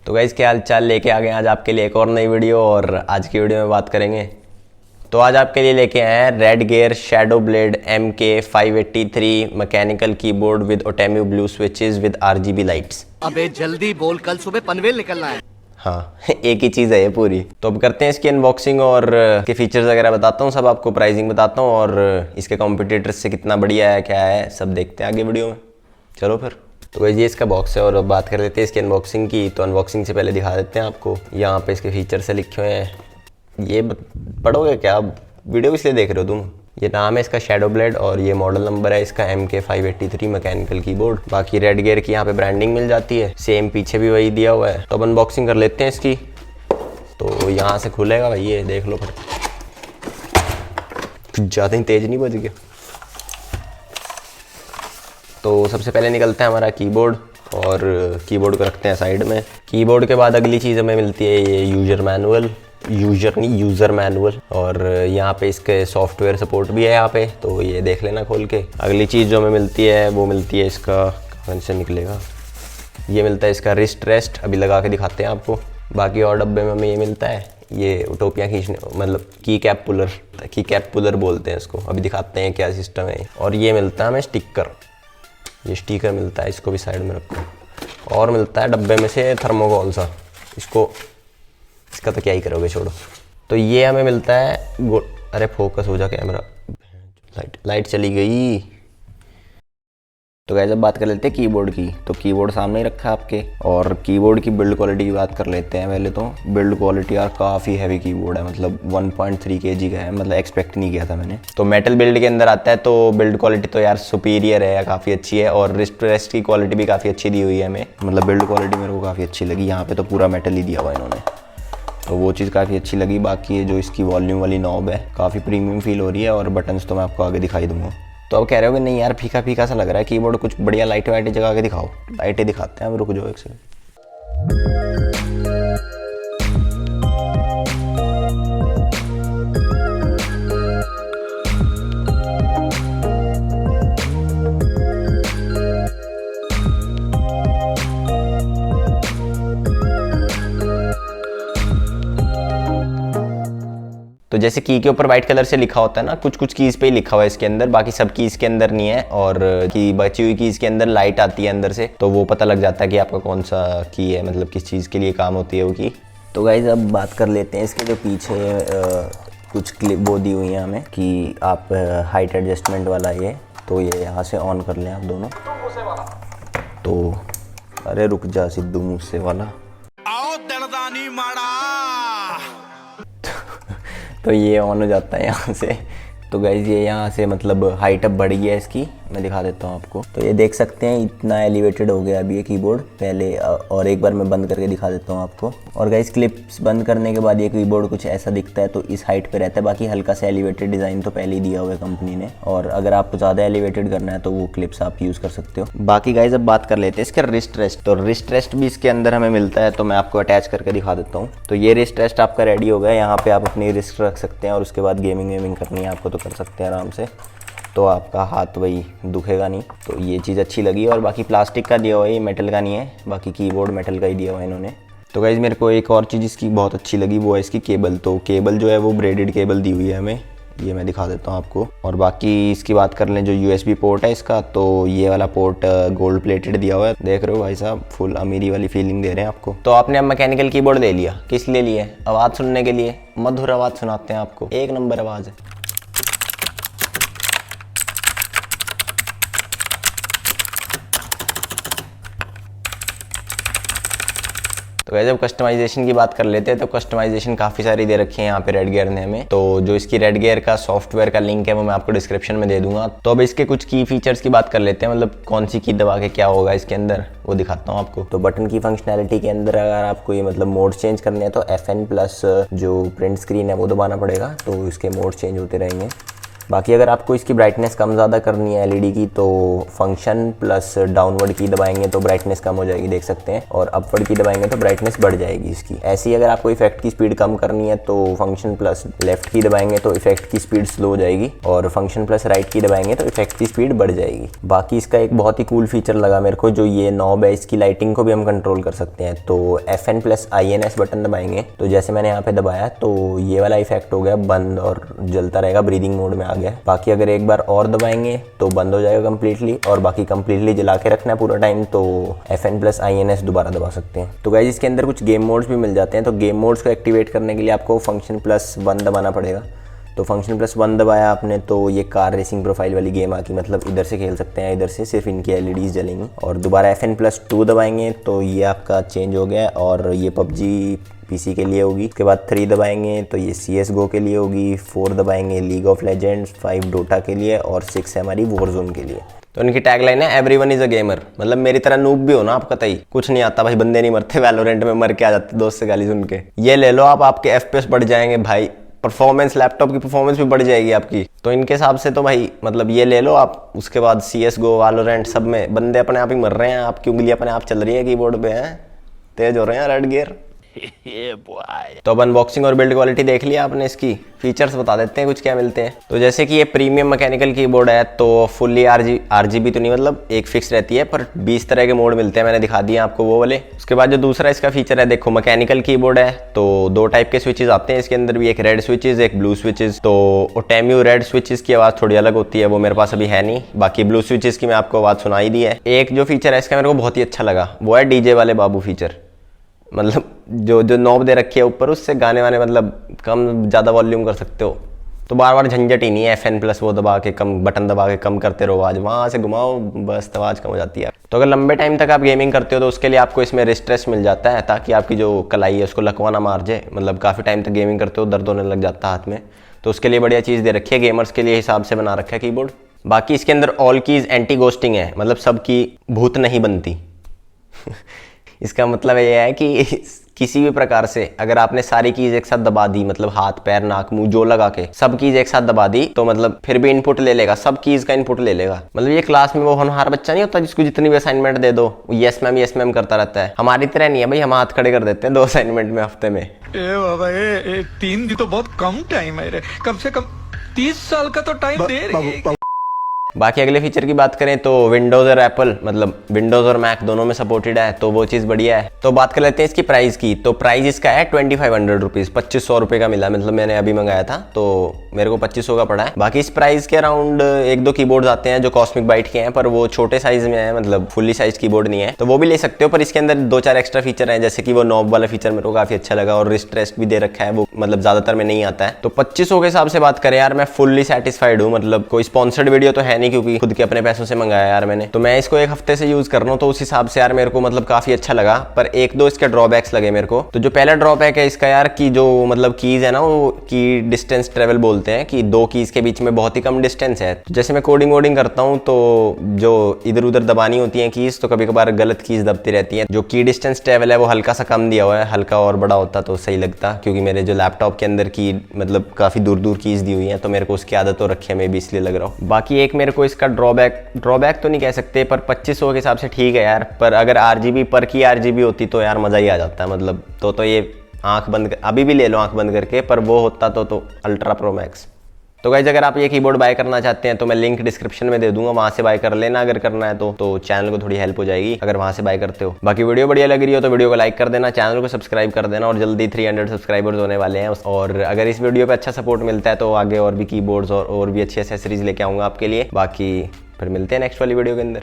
तो गाइस क्या हाल चाल, लेके आ गए आज आपके लिए एक और नई वीडियो। और आज की वीडियो में बात करेंगे, तो आज आपके लिए लेके आए हैं Redgear shadow blade MK583 mechanical keyboard with Outemu blue switches with RGB lights. अबे जल्दी बोल, कल सुबह पनवेल निकलना है। हाँ एक ही चीज़ है ये पूरी। तो अब करते हैं इसकी अनबॉक्सिंग और इसके फीचर्स वगैरह बताता हूँ, सब आपको प्राइसिंग बताता हूँ और इसके कॉम्पिटिटर्स से कितना बढ़िया है क्या है सब देखते हैं आगे वीडियो में। चलो फिर। तो भाई ये इसका बॉक्स है और अब बात कर लेते हैं इसकी अनबॉक्सिंग की। तो अनबॉक्सिंग से पहले दिखा देते हैं आपको, यहाँ पे इसके फीचर्स से लिखे हुए हैं। ये पढ़ोगे क्या, वीडियो इसलिए देख रहे हो तुम। ये नाम है इसका शैडो ब्लेड और ये मॉडल नंबर है इसका MK583 मैकेनिकल कीबोर्ड। बाकी रेड गियर की यहाँ पे ब्रांडिंग मिल जाती है, सेम पीछे भी वही दिया हुआ है। तो अब अनबॉक्सिंग कर लेते हैं इसकी। तो यहाँ से खुलेगा भाई, ये देख लो फिर। ज़्यादा ही तेज नहीं बज गया। तो सबसे पहले निकलता है हमारा कीबोर्ड और कीबोर्ड को रखते हैं साइड में। कीबोर्ड के बाद अगली चीज़ हमें मिलती है ये यूज़र मैनुअल और यहाँ पे इसके सॉफ्टवेयर सपोर्ट भी है यहाँ पे, तो ये देख लेना खोल के। अगली चीज़ जो हमें मिलती है वो मिलती है इसका, कहाँ से निकलेगा, ये मिलता है इसका रिस्ट रेस्ट। अभी लगा के दिखाते हैं आपको। बाकी और डब्बे में हमें ये मिलता है ये टोपियाँ खींचने, मतलब की कैप पुलर बोलते हैं इसको। अभी दिखाते हैं क्या सिस्टम है। और ये मिलता है हमें स्टिकर, ये स्टिकर मिलता है, इसको भी साइड में रखो। और मिलता है डब्बे में से थर्मोकोल सा, इसका तो क्या ही करोगे, छोड़ो। तो ये हमें मिलता है अरे फोकस हो जा कैमरा, लाइट चली गई। तो गाइस अब बात कर लेते हैं कीबोर्ड की। तो कीबोर्ड सामने ही रखा है आपके और कीबोर्ड की बिल्ड क्वालिटी की बात कर लेते हैं पहले। तो बिल्ड क्वालिटी यार काफ़ी हैवी कीबोर्ड है, मतलब 1.3 kg का है, मतलब एक्सपेक्ट नहीं किया था मैंने। तो मेटल बिल्ड के अंदर आता है तो बिल्ड क्वालिटी तो यार सुपीरियर है, काफ़ी अच्छी है। और रिस्ट रेस्ट की क्वालिटी भी काफ़ी अच्छी दी हुई है हमें, मतलब बिल्ड क्वालिटी मेरे को काफ़ी अच्छी लगी। यहाँ पर तो पूरा मेटल ही दिया हुआ है इन्होंने, तो वो चीज़ काफ़ी अच्छी लगी। बाकी ये जो इसकी वॉल्यूम वाली नॉब है काफ़ी प्रीमियम फील हो रही है और बटन्स तो मैं आपको आगे दिखाई दूंगा। तो अब कह रहे हो कि नहीं यार फीका फीका सा लग रहा है कीबोर्ड, कुछ बढ़िया लाइट वाइट जगह के दिखाओ। लाइटें दिखाते हैं, अब रुक जाओ एक सेकंड। तो जैसे की के ऊपर व्हाइट कलर से लिखा होता है ना, कुछ कुछ कीज़ पे ही लिखा हुआ है इसके अंदर, बाकी सब कीज़ के अंदर नहीं है। और की बची हुई कीज़ के अंदर लाइट आती है अंदर से, तो वो पता लग जाता है कि आपका कौन सा की है, मतलब किस चीज़ के लिए काम होती है वो की। तो गाइज अब बात कर लेते हैं इसके जो पीछे कुछ क्लिप वो दी हुई है हमें कि आप हाइट एडजस्टमेंट वाला ये, तो ये यहाँ से ऑन कर लें आप दोनों। तो अरे रुक जा सिद्धू मूसे वाला, तो ये ऑन हो जाता है यहाँ से। तो गाइज ये यहाँ से मतलब हाइट अब बढ़ गई है इसकी, मैं दिखा देता हूँ आपको। तो ये देख सकते हैं इतना एलिवेटेड हो गया अभी ये कीबोर्ड पहले। और एक बार मैं बंद करके दिखा देता हूँ आपको। और गाइज क्लिप्स बंद करने के बाद ये कीबोर्ड कुछ ऐसा दिखता है, तो इस हाइट पे रहता है। बाकी हल्का सा एलिवेटेड डिज़ाइन तो पहले ही दिया हुआ है कंपनी ने, और अगर आपको ज़्यादा एलिवेटेड करना है तो वो क्लिप्स आप यूज़ कर सकते हो। बाकी गाइज अब बात कर लेते हैं इसके रिस्ट रेस्ट। तो रिस्ट रेस्ट भी इसके अंदर हमें मिलता है, तो मैं आपको अटैच करके दिखा देता हूँ। तो ये रिस्ट रेस्ट आपका रेडी हो गया, यहाँ पे आप अपनी रिस्ट रख सकते हैं और उसके बाद गेमिंग वेमिंग करनी है आपको तो कर सकते हैं आराम से, तो आपका हाथ वही दुखेगा नहीं। तो ये चीज़ अच्छी लगी। और बाकी प्लास्टिक का दिया हुआ है, ये मेटल का नहीं है, बाकी कीबोर्ड मेटल का ही दिया हुआ है इन्होंने। तो गाइज मेरे को एक और चीज़ इसकी बहुत अच्छी लगी, वो है इसकी केबल। तो केबल जो है वो ब्रेडेड केबल दी हुई है हमें, ये मैं दिखा देता हूँ आपको। और बाकी इसकी बात कर लें जो USB पोर्ट है इसका, तो ये वाला पोर्ट गोल्ड प्लेटेड दिया हुआ है, देख रहे हो भाई साहब, फुल अमीरी वाली फीलिंग दे रहे हैं आपको। तो आपने अब मैकेनिकल कीबोर्ड ले लिया, किस लिए लिए? आवाज़ सुनने के लिए। मधुर आवाज़ सुनाते हैं आपको, एक नंबर आवाज़ है। तो वैसे जब कस्टमाइजेशन की बात कर लेते हैं, तो कस्टमाइजेशन काफ़ी सारी दे रखी है यहाँ पे रेड गियर ने हमें। तो जो इसकी रेड गियर का सॉफ्टवेयर का लिंक है वो मैं आपको डिस्क्रिप्शन में दे दूंगा। तो अब इसके कुछ की फीचर्स की बात कर लेते हैं, मतलब कौन सी की दबा के क्या होगा इसके अंदर वो दिखाता हूँ आपको। तो बटन की फंक्शनैलिटी के अंदर अगर आपको ये मतलब मोड चेंज करने हैं तो FN+ जो प्रिंट स्क्रीन है वो दबाना पड़ेगा, तो इसके मोड चेंज होते रहेंगे। बाकी अगर आपको इसकी ब्राइटनेस कम ज़्यादा करनी है एलईडी की तो फंक्शन प्लस डाउनवर्ड की दबाएंगे तो ब्राइटनेस कम हो जाएगी, देख सकते हैं, और अपवर्ड की दबाएंगे तो ब्राइटनेस बढ़ जाएगी इसकी। ऐसी अगर आपको इफेक्ट की स्पीड कम करनी है तो फंक्शन प्लस लेफ्ट की दबाएंगे तो इफेक्ट की स्पीड स्लो हो जाएगी, और फंक्शन प्लस राइट की दबाएंगे तो इफेक्ट की स्पीड बढ़ जाएगी। बाकी इसका एक बहुत ही कूल फीचर लगा मेरे को, जो ये नॉब है इसकी लाइटिंग को भी हम कंट्रोल कर सकते हैं। तो FN प्लस INS बटन दबाएंगे तो जैसे मैंने यहाँ पे दबाया तो ये वाला इफेक्ट हो गया बंद और जलता रहेगा, ब्रीदिंग मोड में आ गया। बाकी अगर एक बार और दबाएंगे तो बंद हो जाएगा कम्प्लीटली, और बाकी कम्प्लीटली जला के रखना है पूरा टाइम तो FN प्लस INS दोबारा दबा सकते हैं। तो गाइस इसके अंदर कुछ गेम मोड्स भी मिल जाते हैं, तो गेम मोड्स को एक्टिवेट करने के लिए आपको फंक्शन प्लस 1 दबाना पड़ेगा। तो फंक्शन प्लस 1 दबाया आपने तो ये कार रेसिंग प्रोफाइल वाली गेम आकी, मतलब इधर से खेल सकते हैं, इधर से सिर्फ इनकी LEDs जलेंगी। और दोबारा FN प्लस 2 दबाएंगे तो ये आपका चेंज हो गया, और ये PUBG PC के लिए होगी। उसके बाद 3 दबाएंगे तो ये CSGO के लिए होगी, 4 दबाएंगे लीग ऑफ लेजेंड्स, 5 डोटा के लिए, और 6 है हमारी वॉरजोन के लिए। तो उनकी टैगलाइन है एवरीवन इज अ गेमर, मतलब मेरी तरह नूब भी हो ना आप, कतई कुछ नहीं आता भाई, बंदे नहीं मरते, वैलोरेंट में मर के आ जाते दोस्त से गाली सुन के। ये ले लो आप, आपके FPS बढ़ जाएंगे भाई, परफॉर्मेंस, लैपटॉप की परफॉर्मेंस भी बढ़ जाएगी आपकी। तो इनके हिसाब से तो भाई मतलब ये ले लो आप। उसके बाद CSGO, वैलोरेंट सब में बंदे अपने आप ही मर रहे हैं, आपकी उंगली अपने आप चल रही है कीबोर्ड पे, हैं तेज हो रहे हैं रेड गियर। तो अब अनबॉक्सिंग और बिल्ड क्वालिटी देख लिया आपने, इसकी फीचर्स बता देते हैं कुछ क्या मिलते हैं। तो जैसे कि ये प्रीमियम मैकेनिकल कीबोर्ड है तो फुल्ली RGB तो नहीं, मतलब एक फिक्स रहती है, पर 20 तरह के मोड मिलते हैं, मैंने दिखा दिए आपको वो वाले। उसके बाद जो दूसरा इसका फीचर है, देखो मैकेनिकल कीबोर्ड है तो 2 टाइप के स्विचेस आते हैं इसके अंदर भी, एक रेड स्विचेस एक ब्लू स्विचेस। तो ओटेम्यू रेड स्विचेस की आवाज़ थोड़ी अलग होती है, वो मेरे पास अभी है नहीं, बाकी ब्लू स्विचेस की मैं आपको आवाज़ सुनाई दी है। एक जो फीचर है इसका मेरे को बहुत ही अच्छा लगा, वो है DJ वाले बाबू फीचर, मतलब जो नॉब दे रखी है ऊपर, उससे गाने वाने मतलब कम ज़्यादा वॉल्यूम कर सकते हो, तो बार बार झंझट ही नहीं है। FN प्लस वो दबा के कम, बटन दबा के कम करते रहो आवाज़, वहाँ से घुमाओ बस आवाज़ कम हो जाती है। तो अगर लंबे टाइम तक आप गेमिंग करते हो तो उसके लिए आपको इसमें रिस्ट रेस्ट मिल जाता है, ताकि आपकी जो कलाई है उसको लकवा ना मार जाए, मतलब काफ़ी टाइम तक गेमिंग करते हो दर्द होने लग जाता है हाथ में, तो उसके लिए बढ़िया चीज़ दे रखी है, गेमर्स के लिए हिसाब से बना रखा है कीबोर्ड। बाकी इसके अंदर ऑल कीज़ एंटी गोस्टिंग है, मतलब सबकी भूत नहीं बनती इसका मतलब ये है कि किसी भी प्रकार से अगर आपने सारी कीज एक साथ दबा दी, मतलब हाथ पैर नाक मुंह जो लगा के सब कीज एक साथ दबा दी, तो मतलब फिर भी इनपुट ले लेगा, सब कीज का इनपुट ले लेगा। मतलब ये क्लास में वो होनहार बच्चा नहीं होता जिसको जितनी भी असाइनमेंट दे दो यस मैम करता रहता है, हमारी तरह नहीं है भाई, हम हाथ खड़े कर देते हैं 2 असाइनमेंट में हफ्ते में। बाबा 3 दिन तो बहुत कम टाइम है रे, कम से कम 30 साल का तो टाइम दे रही। बाकी अगले फीचर की बात करें तो विंडोज़ और एप्पल, मतलब विंडोज़ और मैक दोनों में सपोर्टेड है, तो वो चीज़ बढ़िया है। तो बात कर लेते हैं इसकी प्राइस की। तो प्राइस इसका है 2500 रुपीज़, 2500 रुपये का मिला, मतलब मैंने अभी मंगाया था तो मेरे को 2500 का पड़ा है। बाकी इस प्राइस के अराउंड 1-2 कीबोर्ड्स आते हैं जो कॉस्मिक बाइट के हैं, पर वो छोटे साइज में है, मतलब फुल्ली साइज कीबोर्ड नहीं है, तो वो भी ले सकते हो। पर इसके अंदर 2-4 एक्स्ट्रा फीचर हैं, जैसे कि वो नॉब वाला फीचर मेरे को काफ़ी अच्छा लगा, और रिस्ट रेस्ट भी दे रखा है, वो मतलब ज़्यादातर में नहीं आता है। तो 2500 के हिसाब से बात करें यार, मैं फुल्ली सेटिस्फाइड हूँ, मतलब कोई स्पॉन्सर्ड वीडियो तो है नहीं, क्योंकि खुद के अपने पैसों से मंगाया यार मैंने, तो मैं इसको 1 हफ्ते से यूज कर रहा हूँ, तो उस हिसाब से यार मेरे को मतलब काफी अच्छा लगा। पर 1-2 इसके ड्रॉबैक्स लगे मेरे को। तो जो पहला ड्रॉबैक है इसका यार, कि जो मतलब कीज है ना, वो की डिस्टेंस ट्रेवल बोलते हैं, कि 2 कीज के बीच में बहुत ही कम डिस्टेंस है। तो जैसे मैं कोडिंग वोडिंग करता हूँ तो जो इधर उधर दबानी होती है कीज, तो कभी कभार गलत कीज दबती रहती है। जो की डिस्टेंस ट्रेवल है वो हल्का सा कम दिया हुआ है, हल्का और बड़ा होता तो सही लगता, क्योंकि मेरे जो लैपटॉप के अंदर की मतलब काफी दूर दूर कीज दी हुई है, तो मेरे को उसकी आदत तो रखी है, मैं भी इसलिए लग रहा हूँ। बाकी एक मेरे को इसका ड्रॉबैक तो नहीं कह सकते, पर 2500 के हिसाब से ठीक है यार। पर अगर RGB पर की RGB होती तो यार मजा ही आ जाता है, मतलब तो ये आंख बंद, अभी भी ले लो आंख बंद करके, पर वो होता तो अल्ट्रा प्रो मैक्स। तो गाइस अगर आप ये कीबोर्ड बाय करना चाहते हैं तो मैं लिंक डिस्क्रिप्शन में दे दूंगा, वहां से बाय कर लेना अगर करना है तो चैनल को थोड़ी हेल्प हो जाएगी अगर वहां से बाय करते हो। बाकी वीडियो बढ़िया लग रही हो तो वीडियो को लाइक कर देना, चैनल को सब्सक्राइब कर देना, और जल्दी 300 सब्सक्राइबर्स होने वाले हैं। और अगर इस वीडियो पे अच्छा सपोर्ट मिलता है तो आगे और भी कीबोर्ड्स और भी अच्छी एसेसरीज लेके आऊंगा आपके लिए। बाकी फिर मिलते हैं नेक्स्ट वाली वीडियो के अंदर।